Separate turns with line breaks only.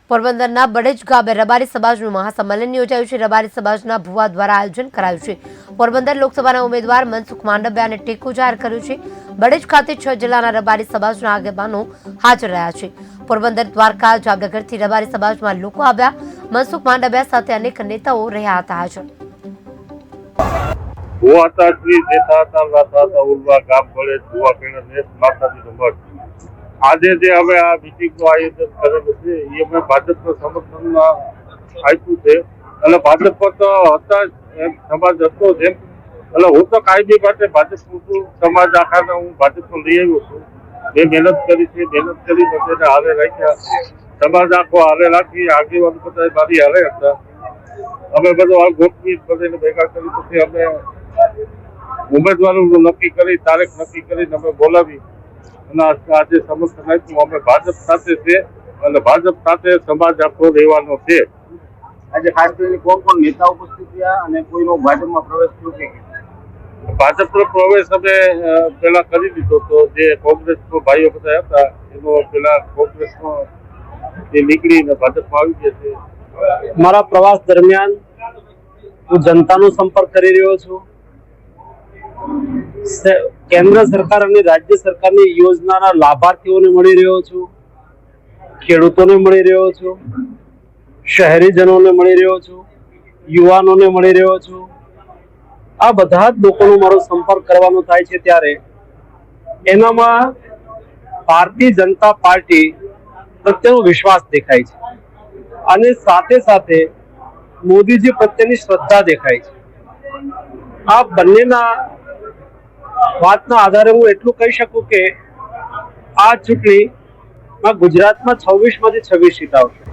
પોરબંદરના બડેજ ગામે રબારી સમાજનું મહાસંમેલન યોજાયું છે। રબારી સમાજના ભુવા દ્વારા આયોજન કરાયું છે। પોરબંદર લોકસભાના ઉમેદવાર મનસુખ માંડવિયાને ટેકો જાહેર કર્યો છે। બડેજ ખાતે 6 જિલ્લાના રબારી સમાજના આગેવાનો હાજર રહ્યા છે। પોરબંદર, દ્વારકા, જામનગરથી રબારી સમાજમાં લોકો આવ્યા। મનસુખ માંડવિયા સાથે અનેક નેતાઓ રહ્યા હતા હાજર।
ભુવા હતા શ્રી દેતા હતા લાતા હતા ઉલવા ગામ પડે ભુવા પેણા દેશ માતાજી નંબર આજે જે અમે આ મીટિંગનું આયોજન કરેલું છે એ અમે ભાજપના સમર્થનમાં આપ્યું છે એટલે ભાજપ પર તો હતા એમ સમાજ હતો જ એમ એટલે હું તો કાયમી માટે ભાજપનું છું। સમાજ આખાને હું ભાજપમાં લઈ આવ્યો છું। મેં મહેનત કરી છે, મહેનત કરી બધાને હારે રાખ્યા। સમાજ આખો હારે રાખી આગેવાન બધા મારી હારે હતા। અમે બધું આ ગોઠવી બધાને ભેગા કરી પછી અમે ઉમેદવારોનું નક્કી કરી તારીખ નક્કી કરીને અમે બોલાવી અને આજે સમર્થન આપ્યું। અમે ભાજપ સાથે છે અને ભાજપ સાથે સમાજ આખો રહેવાનો છે।
આજે ખાસ કરીને કોણ નેતા ઉપસ્થિત થયા અને કોઈનો ભાજપમાં પ્રવેશ થયો કે
ભાજપનો પ્રવેશ અમે પેલા કરી દીધો તો જે કોંગ્રેસનો ભાઈઓ બધા હતા એનો પેલા કોંગ્રેસમાં નીકળીને ભાજપમાં આવી ગયા છે।
મારા પ્રવાસ દરમિયાન હું જનતાનો સંપર્ક કરી રહ્યો છું। કેન્દ્ર સરકાર અને રાજ્ય સરકારની યોજનાના લાભાર્થીઓને મળી રહ્યો છું, ખેડૂતોને મળી રહ્યો છું, શહેરીજનોને મળી રહ્યો છું, યુવાનોને મળી રહ્યો છું। આ બધા જ લોકોનો મારો સંપર્ક કરવાનો થાય છે ત્યારે એનામાં ભારતીય જનતા પાર્ટી પ્રત્યેનો વિશ્વાસ દેખાય છે અને સાથે સાથે મોદીજી પ્રત્યેની શ્રદ્ધા દેખાય છે। આ બંનેના વાતના આધારે હું એટલું કહી શકું કે આ ચૂંટણીમાં ગુજરાતમાં 26 માંથી 26 સીટ આવશે।